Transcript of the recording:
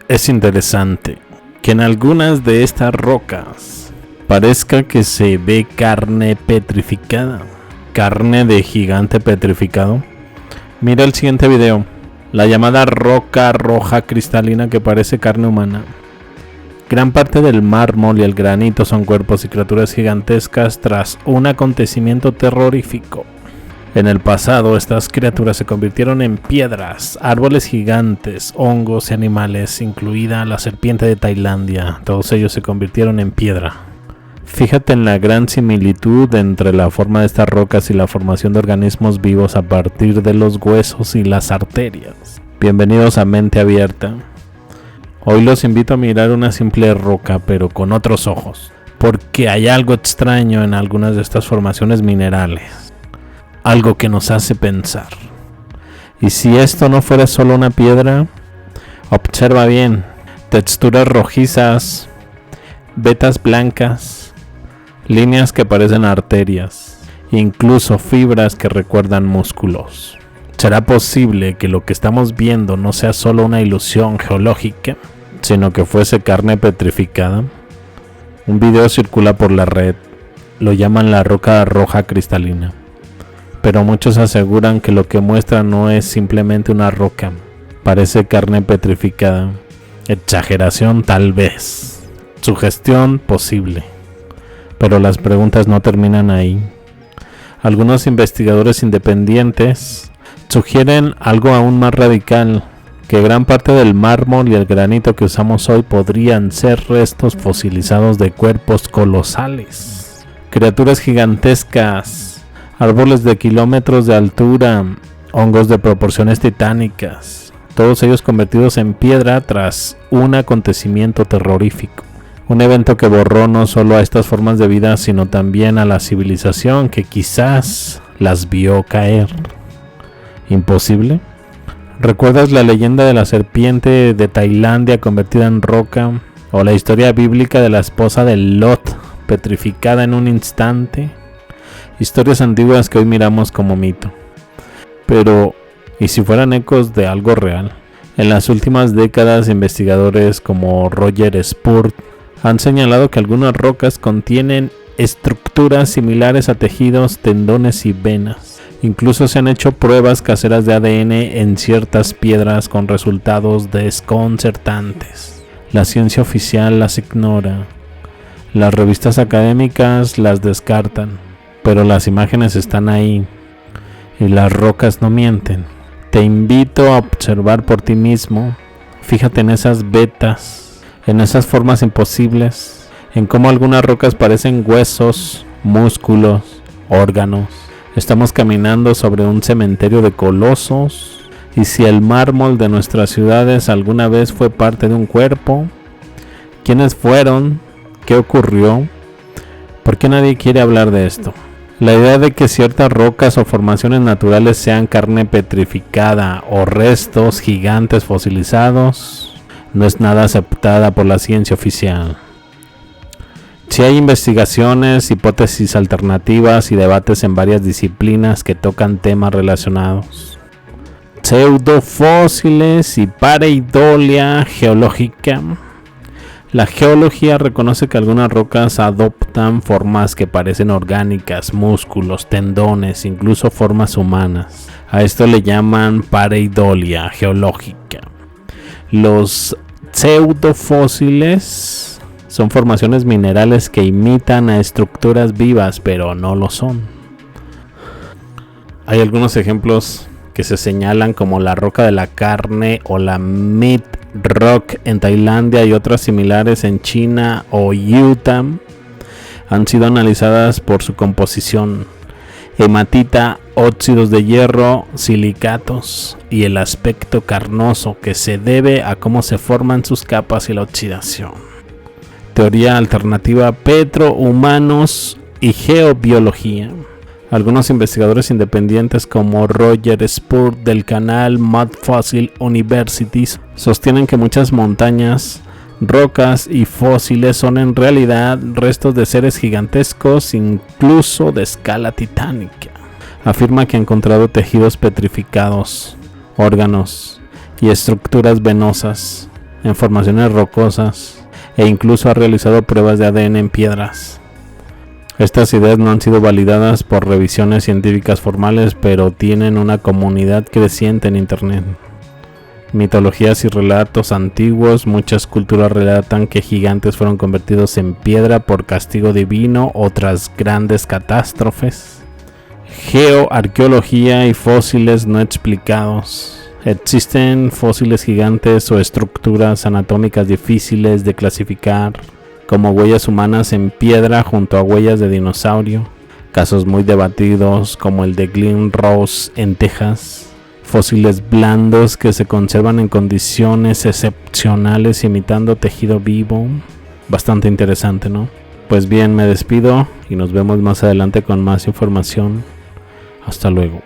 Es interesante que en algunas de estas rocas parezca que se ve carne petrificada, carne de gigante petrificado. Mira el siguiente video, la llamada roca roja cristalina que parece carne humana. Gran parte del mármol y el granito son cuerpos y criaturas gigantescas tras un acontecimiento terrorífico. En el pasado, estas criaturas se convirtieron en piedras, árboles gigantes, hongos y animales, incluida la serpiente de Tailandia. Todos ellos se convirtieron en piedra. Fíjate en la gran similitud entre la forma de estas rocas y la formación de organismos vivos a partir de los huesos y las arterias. Bienvenidos a Mente Abierta. Hoy los invito a mirar una simple roca, pero con otros ojos, porque hay algo extraño en algunas de estas formaciones minerales. Algo que nos hace pensar. Y si esto no fuera solo una piedra, observa bien, texturas rojizas, vetas blancas, líneas que parecen arterias, incluso fibras que recuerdan músculos. ¿Será posible que lo que estamos viendo no sea solo una ilusión geológica, sino que fuese carne petrificada? Un video circula por la red, lo llaman la roca roja cristalina. Pero muchos aseguran que lo que muestra no es simplemente una roca, parece carne petrificada. Exageración tal vez, sugestión posible, pero las preguntas no terminan ahí. Algunos investigadores independientes sugieren algo aún más radical, que gran parte del mármol y el granito que usamos hoy podrían ser restos fosilizados de cuerpos colosales, criaturas gigantescas, árboles de kilómetros de altura, hongos de proporciones titánicas, todos ellos convertidos en piedra tras un acontecimiento terrorífico. Un evento que borró no solo a estas formas de vida, sino también a la civilización que quizás las vio caer. ¿Imposible? ¿Recuerdas la leyenda de la serpiente de Tailandia convertida en roca? ¿O la historia bíblica de la esposa de Lot petrificada en un instante? Historias antiguas que hoy miramos como mito. Pero, ¿y si fueran ecos de algo real? En las últimas décadas, investigadores como Roger Spurt han señalado que algunas rocas contienen estructuras similares a tejidos, tendones y venas. Incluso se han hecho pruebas caseras de ADN en ciertas piedras con resultados desconcertantes. La ciencia oficial las ignora. Las revistas académicas las descartan. Pero las imágenes están ahí y las rocas no mienten. Te invito a observar por ti mismo. Fíjate en esas vetas, en esas formas imposibles, en cómo algunas rocas parecen huesos, músculos, órganos. Estamos caminando sobre un cementerio de colosos. Y si el mármol de nuestras ciudades alguna vez fue parte de un cuerpo, ¿quiénes fueron? ¿Qué ocurrió? ¿Por qué nadie quiere hablar de esto? La idea de que ciertas rocas o formaciones naturales sean carne petrificada o restos gigantes fosilizados no es nada aceptada por la ciencia oficial. Si hay investigaciones, hipótesis alternativas y debates en varias disciplinas que tocan temas relacionados. Pseudofósiles y pareidolia geológica. La geología reconoce que algunas rocas adoptan formas que parecen orgánicas, músculos, tendones, incluso formas humanas. A esto le llaman pareidolia geológica. Los pseudofósiles son formaciones minerales que imitan a estructuras vivas, pero no lo son. Hay algunos ejemplos que se señalan como la roca de la carne o la meat rock en Tailandia y otras similares en China o Utah. Han sido analizadas por su composición: hematita, óxidos de hierro, silicatos y el aspecto carnoso que se debe a cómo se forman sus capas y la oxidación. Teoría alternativa: petrohumanos y geobiología. Algunos investigadores independientes como Roger Spurt del canal Mud Fossil Universities sostienen que muchas montañas, rocas y fósiles son en realidad restos de seres gigantescos, incluso de escala titánica. Afirma que ha encontrado tejidos petrificados, órganos y estructuras venosas, en formaciones rocosas e incluso ha realizado pruebas de ADN en piedras. Estas ideas no han sido validadas por revisiones científicas formales, pero tienen una comunidad creciente en internet. Mitologías y relatos antiguos, muchas culturas relatan que gigantes fueron convertidos en piedra por castigo divino o tras grandes catástrofes. Geoarqueología y fósiles no explicados. Existen fósiles gigantes o estructuras anatómicas difíciles de clasificar, como huellas humanas en piedra junto a huellas de dinosaurio. Casos muy debatidos como el de Glen Rose en Texas. Fósiles blandos que se conservan en condiciones excepcionales imitando tejido vivo. Bastante interesante, ¿no? Pues bien, me despido y nos vemos más adelante con más información. Hasta luego.